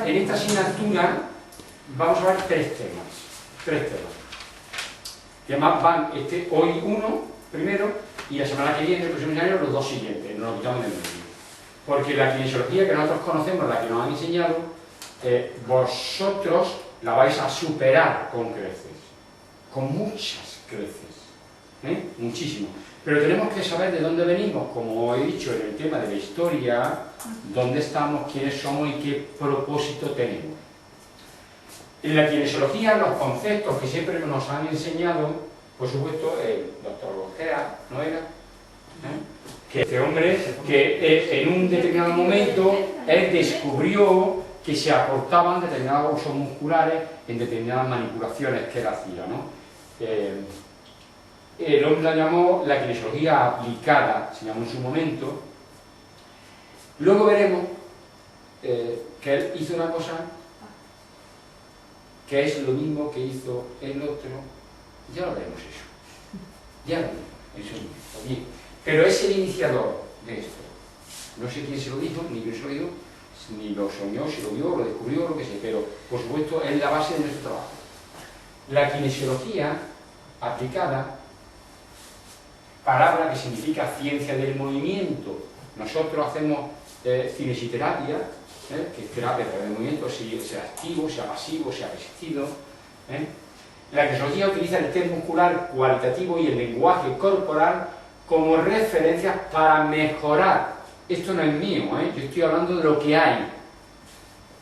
En esta asignatura vamos a ver tres temas. Que además van hoy uno primero y la semana que viene, el próximo año, los dos siguientes, no nos quitamos de medio. Porque la kinesiología que nosotros conocemos, la que nos han enseñado, vosotros la vais a superar con creces, con muchas creces, muchísimo. Pero tenemos que saber de dónde venimos, como he dicho en el tema de la historia, dónde estamos, quiénes somos y qué propósito tenemos. En la kinesiología, los conceptos que siempre nos han enseñado, por supuesto, el doctor Gojea, ¿no era? Que este hombre, que en un determinado momento, él descubrió que se aportaban determinados usos musculares en determinadas manipulaciones que él hacía, ¿no? El hombre la llamó la kinesiología aplicada, se llamó en su momento. Luego veremos que él hizo una cosa que es lo mismo que hizo el otro. Ya lo veremos eso. Ya lo veremos, eso mismo. Bien. Pero es el iniciador de esto. No sé quién se lo dijo, ni quién se lo dijo, ni lo soñó, si lo vio, lo descubrió, lo que sé, pero por supuesto es la base de nuestro trabajo. La kinesiología aplicada, palabra que significa ciencia del movimiento. Nosotros hacemos cinesiterapia, que es terapia del movimiento, sea activo, sea pasivo, sea resistido. La kinesiología utiliza el test muscular cualitativo y el lenguaje corporal como referencias para mejorar. Esto no es mío, yo estoy hablando de lo que hay.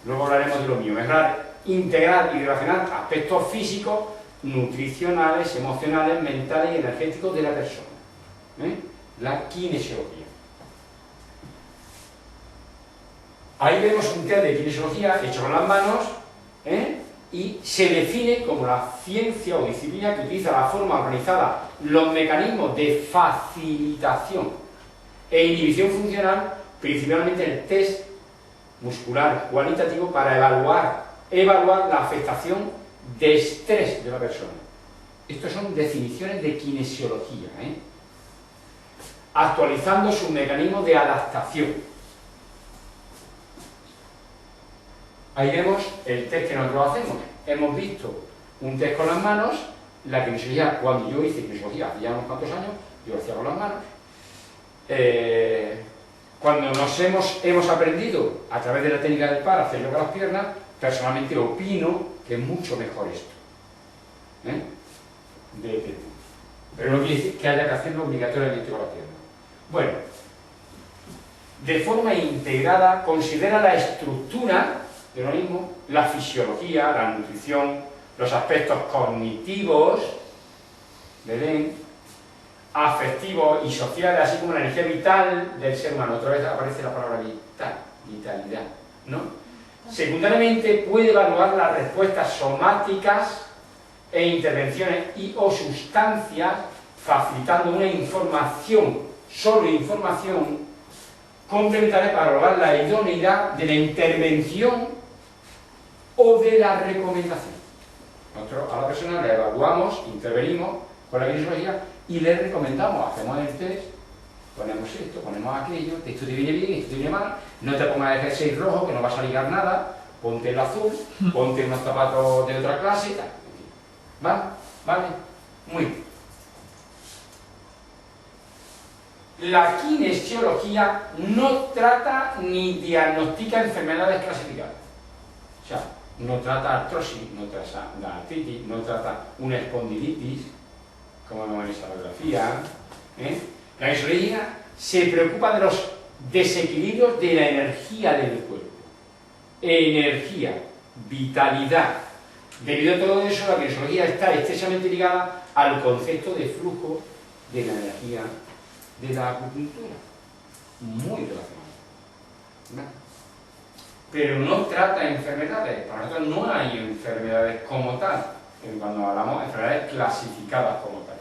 Luego hablaremos de lo mío. Mejorar, integrar y relacionar aspectos físicos, nutricionales, emocionales, mentales y energéticos de la persona. La kinesiología. Ahí vemos un test de kinesiología hecho con las manos, y se define como la ciencia o disciplina que utiliza la forma organizada, los mecanismos de facilitación e inhibición funcional, principalmente en el test muscular cualitativo, para evaluar la afectación de estrés de la persona. Estas son definiciones de kinesiología, actualizando sus mecanismos de adaptación. Ahí vemos el test que nosotros hacemos. Hemos visto un test con las manos. La kinesiología, cuando yo hice kinesiología hace ya unos cuantos años, yo lo hacía con las manos. Cuando nos hemos aprendido a través de la técnica del par a hacerlo con las piernas, personalmente opino que es mucho mejor esto. Pero no quiere decir que haya que hacerlo obligatoriamente con las piernas. Bueno, de forma integrada considera la estructura del organismo, la fisiología, la nutrición, los aspectos cognitivos, afectivos y sociales, así como la energía vital del ser humano. Otra vez aparece la palabra vital, vitalidad, ¿no? Secundariamente puede evaluar las respuestas somáticas e intervenciones o sustancias, facilitando una información, solo información, complementaria para lograr la idoneidad de la intervención o de la recomendación. Nosotros a la persona la evaluamos, intervenimos con la kinesiología y le recomendamos, hacemos el test, ponemos esto, ponemos aquello, esto te viene bien, esto te viene mal, no te pongas el jersey rojo que no vas a ligar nada, ponte el azul, ponte unos zapatos de otra clase y tal. ¿Vale? ¿Vale? Muy bien. La kinesiología no trata ni diagnostica enfermedades clasificadas. O sea, no trata artrosis, no trata la artritis, no trata una espondilitis, como vemos en esa radiografía. La kinesiología se preocupa de los desequilibrios de la energía del cuerpo. Energía, vitalidad. Debido a todo eso, la kinesiología está estrechamente ligada al concepto de flujo de la energía de la acupuntura. Muy relacionado. ¿Vale? Pero no trata enfermedades. Para nosotros no hay enfermedades como tal. Cuando hablamos de enfermedades clasificadas como tal.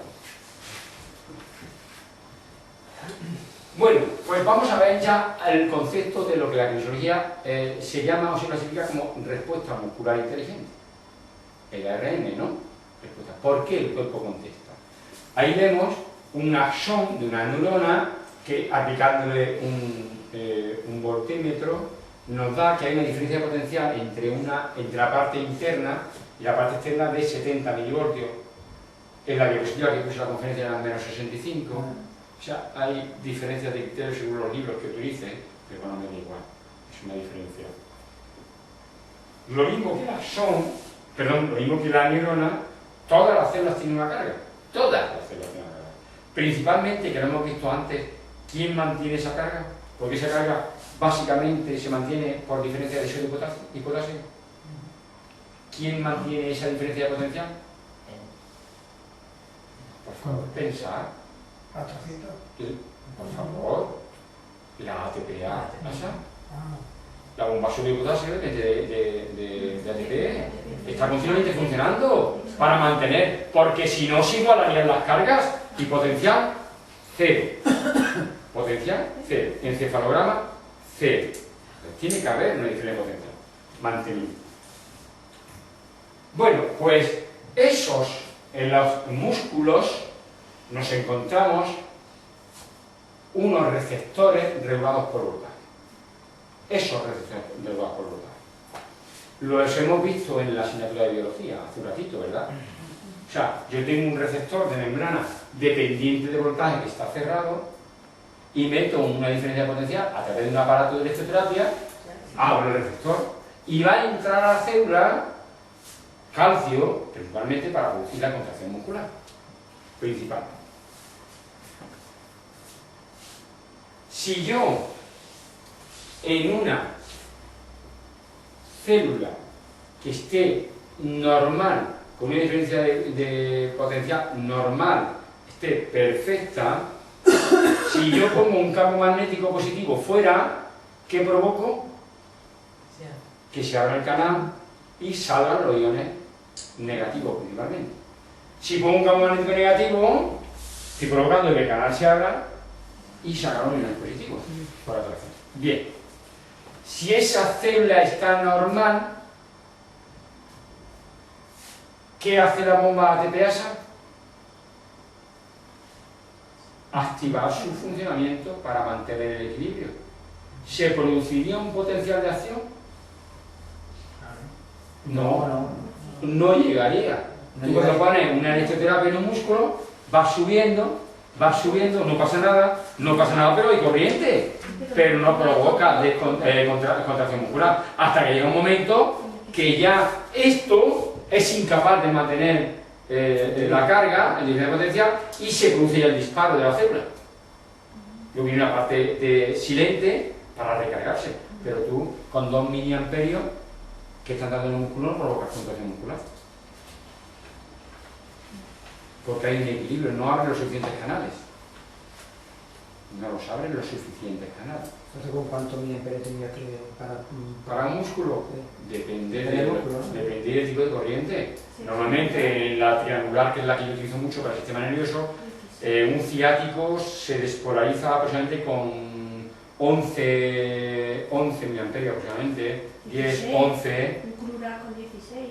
Bueno, pues vamos a ver ya el concepto de lo que la kinesiología se llama o se clasifica como respuesta muscular inteligente. El ARN, ¿no? Respuesta. ¿Por qué el cuerpo contesta? Ahí vemos un axón de una neurona que, aplicándole un voltímetro, nos da que hay una diferencia de potencial entre la parte interna y la parte externa de 70 milivoltios. En la diapositiva que puse en la conferencia eran menos 65. O sea, hay diferencias de criterios según los libros que utilice, pero bueno, me da igual. Es una diferencia. Lo mismo que el axón, perdón, lo mismo que la neurona, todas las células tienen una carga. Todas las células tienen una carga. Principalmente, que lo hemos visto antes, ¿quién mantiene esa carga? Porque esa carga básicamente se mantiene por diferencia de sodio y potasio. ¿Quién mantiene esa diferencia de potencial? Por favor, pensar. Por favor, la ATPA, la bomba sodio potasio de ATP está continuamente funcionando para mantener, porque si no se igualarían las cargas y potencial cero. Potencial cero. Encefalograma cero. Tiene que haber una diferencia de potencial mantenido. Bueno, pues en los músculos nos encontramos unos receptores regulados por voltaje. Esos receptores regulados por voltaje. Los hemos visto en la asignatura de biología hace un ratito, ¿verdad? O sea, yo tengo un receptor de membrana dependiente de voltaje que está cerrado y meto una diferencia de potencial a través de un aparato de electroterapia, abro el receptor y va a entrar a la célula calcio, principalmente para producir la contracción muscular. Principalmente. Si yo en una célula que esté normal, con una diferencia de potencial normal, esté perfecta, si yo pongo un campo magnético positivo fuera, ¿qué provoco? Que se abra el canal y salgan los iones negativos principalmente. Si pongo un campo magnético negativo, estoy provocando que el canal se abra y salgan los iones positivos por atracción. Bien, si esa célula está normal, ¿qué hace la bomba ATPasa? Activar su funcionamiento para mantener el equilibrio. ¿Se produciría un potencial de acción? No llegaría. Tú cuando pones una electroterapia en un músculo, va subiendo, no pasa nada, pero hay corriente, pero no provoca contracción muscular, hasta que llega un momento que ya esto es incapaz de mantener la carga, el nivel de potencial, y se produce ya el disparo de la célula. Luego viene una parte silente para recargarse, pero tú con 2 miliamperios que están dando en el músculo no provocas contracción muscular. Porque hay un equilibrio, no abre los suficientes canales. No los abren los suficientes canales. Entonces, ¿con cuánto miliamperios tendría que para un músculo? Sí. Depende Depende del tipo de corriente. Sí. Normalmente en la triangular, que es la que yo utilizo mucho para el sistema nervioso, un ciático se despolariza aproximadamente con 11 miliamperios aproximadamente, 10, 11. Un crural con 16.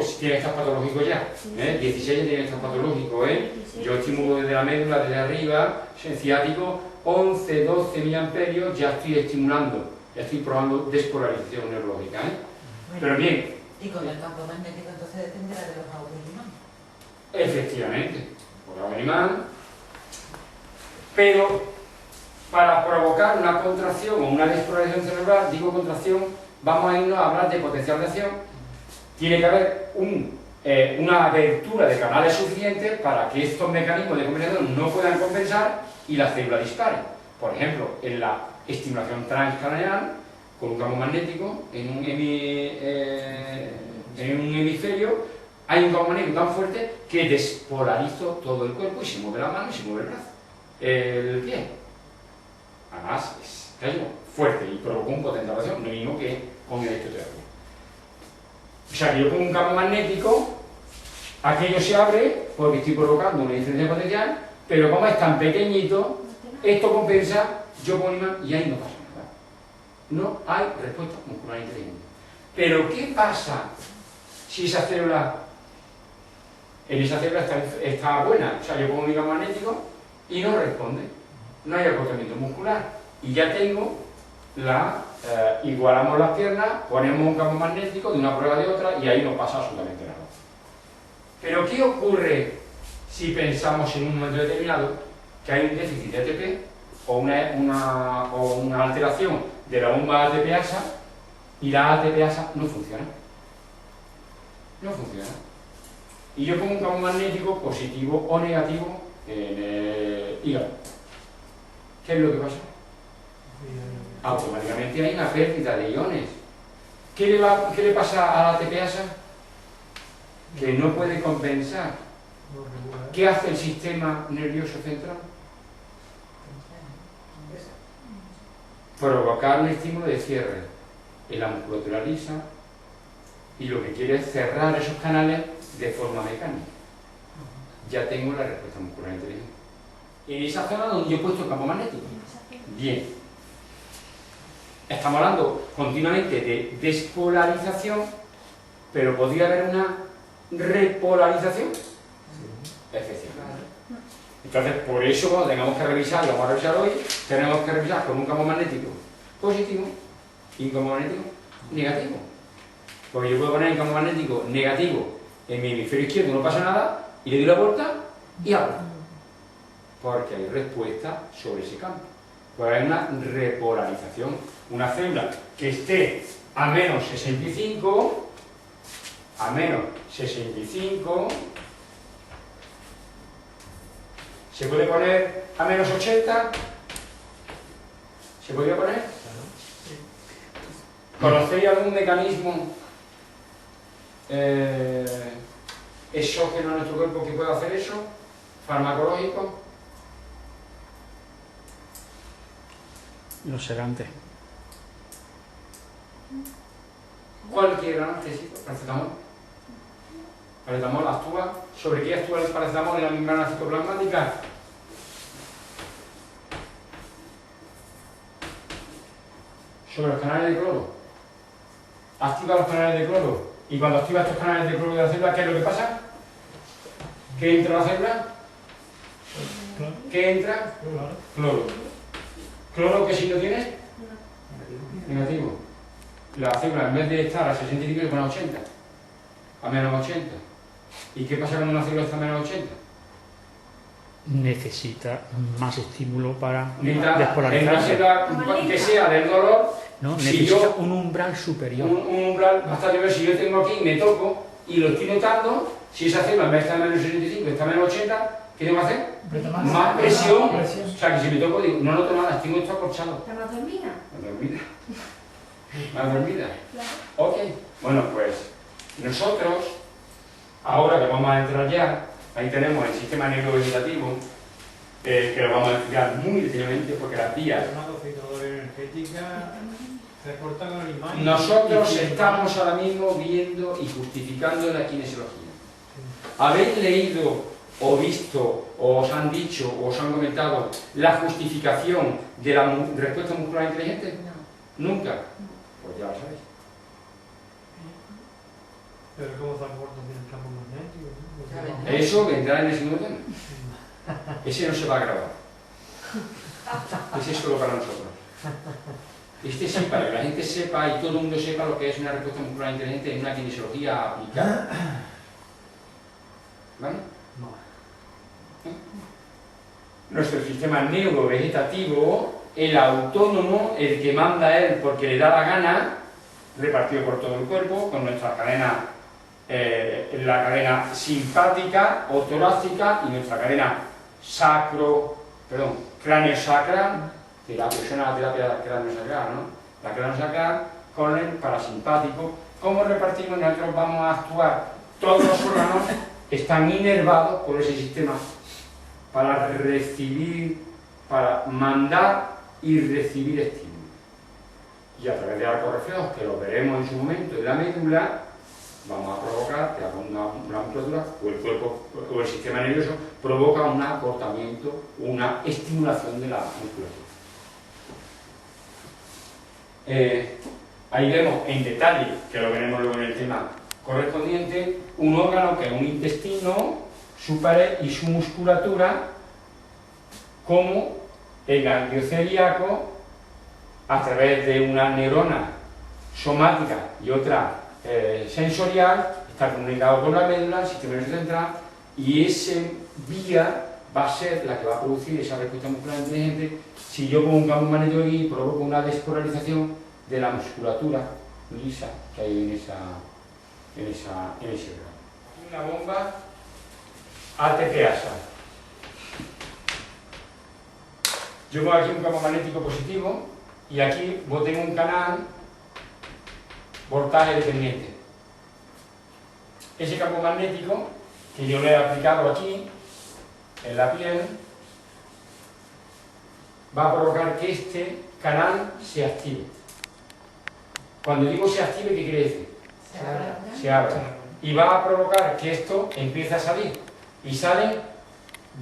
Si tiene que estar patológico ya, Sí. 16 ya tiene que estar patológico, 16. Yo estimulo desde la médula, desde arriba, en ciático, 11, 12 miliamperios, ya estoy estimulando, ya estoy probando despolarización neurológica, Bueno, pero bien. y con el campo magnético entonces dependerá de los agujeros de imán. Efectivamente, por agua imán, pero para provocar una contracción o una despolarización cerebral, digo contracción, vamos a irnos a hablar de potencial de acción. Tiene que haber una abertura de canales suficientes para que estos mecanismos de compensación no puedan compensar y la célula dispare. Por ejemplo, en la estimulación transcraneal, con un campo magnético, en un hemisferio, hay un campo magnético tan fuerte que despolarizo todo el cuerpo y se mueve la mano y se mueve el brazo, el pie. Además, es fuerte y provoca un potencial de acción, lo mismo que con el electroterapia. O sea, que yo pongo un campo magnético, aquello se abre porque estoy provocando una diferencia potencial, pero como es tan pequeñito, esto compensa, yo pongo imán y ahí no pasa nada. No hay respuesta muscular inteligente. Pero ¿qué pasa si esa célula, en esa célula está buena? O sea, yo pongo mi campo magnético y no responde. No hay acotamiento muscular. Y ya tengo igualamos las piernas, ponemos un campo magnético de una prueba de otra y ahí no pasa absolutamente nada. Pero ¿qué ocurre si pensamos en un momento determinado que hay un déficit de ATP o una alteración de la bomba ATP-ASA y la ATP-ASA no funciona? No funciona. Y yo pongo un campo magnético positivo o negativo en el hígado. ¿Qué es lo que pasa? Automáticamente hay una pérdida de iones. ¿Qué le pasa a la ATP-ASA? Que no puede compensar. ¿Qué hace el sistema nervioso central? Provocar un estímulo de cierre en la musculatura lisa y lo que quiere es cerrar esos canales de forma mecánica. Ya tengo la respuesta muscular inteligente. En esa zona donde yo he puesto el campo magnético. Bien. Estamos hablando continuamente de despolarización, pero podría haber una repolarización. Efectivamente. Entonces, por eso cuando tengamos que revisar, lo vamos a revisar hoy, tenemos que revisar con un campo magnético positivo y un campo magnético negativo. Porque yo puedo poner el campo magnético negativo en mi hemisferio izquierdo, no pasa nada, y le doy la vuelta y hablo. Porque hay respuesta sobre ese campo. Pues hay una repolarización. Una célula que esté a menos 65, ¿se puede poner a menos 80? ¿Se podría poner? ¿Conocéis algún mecanismo exógeno en nuestro cuerpo que pueda hacer eso? ¿Farmacológico? Los sedantes. Cualquier anestésico, paracetamol. Paracetamol actúa. ¿Sobre qué actúa el paracetamol en la membrana citoplasmática? Sobre los canales de cloro. Activa los canales de cloro. Y cuando activa estos canales de cloro de la célula, ¿qué es lo que pasa? ¿Qué entra a la célula? ¿Qué entra? Cloro. ¿Cloro qué signo tiene? Negativo. La célula en vez de estar a 65 se pone a 80. A menos 80. ¿Y qué pasa cuando una célula está a menos 80? Necesita más estímulo para Necesita despolarizarse. en una célula que sea del dolor, No, si necesita yo, un umbral superior. un umbral bastante mayor. Si yo tengo aquí y me toco y lo estoy notando, si esa célula en vez de estar a menos 65 está a menos 80, ¿qué tengo que hacer? Más presión. O sea, que si me toco, digo, no noto nada, tengo esto acolchado. ¿Está más dormida? Más dormida. Más dormida. Claro. Ok. Bueno, pues nosotros, ahora que vamos a entrar ya, ahí tenemos el sistema neurovegetativo, que lo vamos a explicar muy detalladamente porque las vías. Una cofitadora energética se corta con el imán. Nosotros estamos ahora mismo viendo y justificando la kinesiología. ¿Habéis leído o visto, o os han dicho, o os han comentado la justificación de la respuesta muscular inteligente? No. ¿Nunca? Pues ya lo sabéis. Pero ¿cómo se acorta el campo magnético? ¿Sabes? Eso vendrá en el segundo tema. Ese no se va a grabar. Ese es solo para nosotros. Este sí, para que la gente sepa y todo el mundo sepa lo que es una respuesta muscular inteligente en una kinesiología aplicada. ¿Vale? Nuestro sistema neurovegetativo, el autónomo, el que manda él porque le da la gana, repartido por todo el cuerpo, con nuestra cadena, la cadena simpática o torácica y nuestra cadena cráneo-sacral, suena la terapia cráneo-sacral, ¿no? La cráneo-sacral con el parasimpático. ¿Cómo repartimos? Nosotros vamos a actuar, todos los órganos están inervados por ese sistema para recibir, para mandar y recibir estímulos. Y a través de arcos reflejos, que lo veremos en su momento, en la médula, vamos a provocar que haga una musculatura, o el cuerpo o el sistema nervioso provoca un acortamiento, una estimulación de la musculatura. Ahí vemos en detalle, que lo veremos luego en el tema correspondiente, un órgano que es un intestino, su pared y su musculatura, como el ganglio celíaco, a través de una neurona somática y otra sensorial, está comunicado con la médula, el sistema nervioso central, y esa vía va a ser la que va a producir esa respuesta muscular inteligente. Si yo pongo un campo magnético aquí y provoco una despolarización de la musculatura lisa que hay en ese órgano. Una bomba ATPasa. Yo pongo aquí un campo magnético positivo y aquí tengo un canal voltaje dependiente. Ese campo magnético que yo le he aplicado aquí en la piel va a provocar que este canal se active. Cuando digo se active, ¿qué quiere decir? Se abra. Y va a provocar que esto empiece a salir. Y salen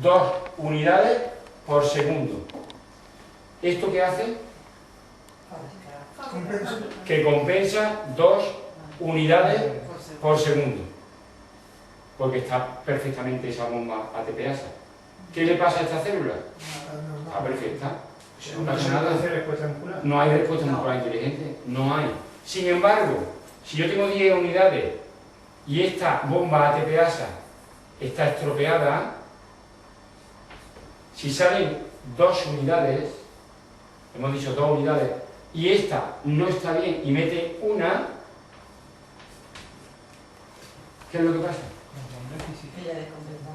2 unidades por segundo. ¿Esto qué hace? Que compensa 2 unidades por segundo. Porque está perfectamente esa bomba ATPasa. ¿Qué le pasa a esta célula? Está perfecta. No pasa nada. No hay respuesta muscular inteligente. No hay. Sin embargo, si yo tengo 10 unidades y esta bomba ATPasa está estropeada, si salen 2 unidades, hemos dicho 2 unidades, y esta no está bien y mete una, ¿qué es lo que pasa?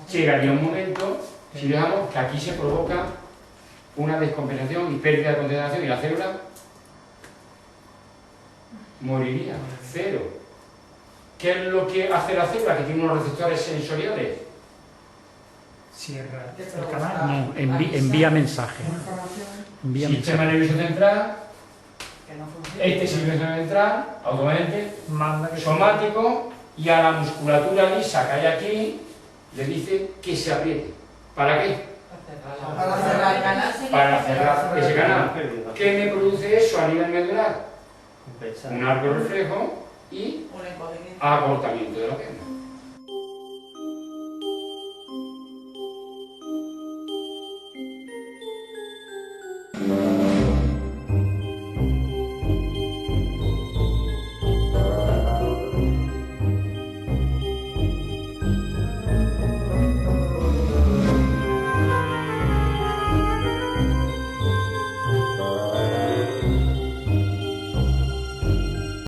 Llegaría un momento, si dejamos, que aquí se provoca una descompensación y pérdida de concentración y la célula moriría, cero. ¿Qué es lo que hace la célula? Que tiene unos receptores sensoriales. Cierra el canal. No, envía mensaje. Envía Sistema mensaje. nervioso central, este sistema nervioso central, automáticamente, somático, y a la musculatura lisa que hay aquí, le dice que se apriete. ¿Para qué? Para cerrar el canal. Para cerrar ese canal. ¿Qué me produce eso a nivel medular? Un arco reflejo y acortamiento de la pierna.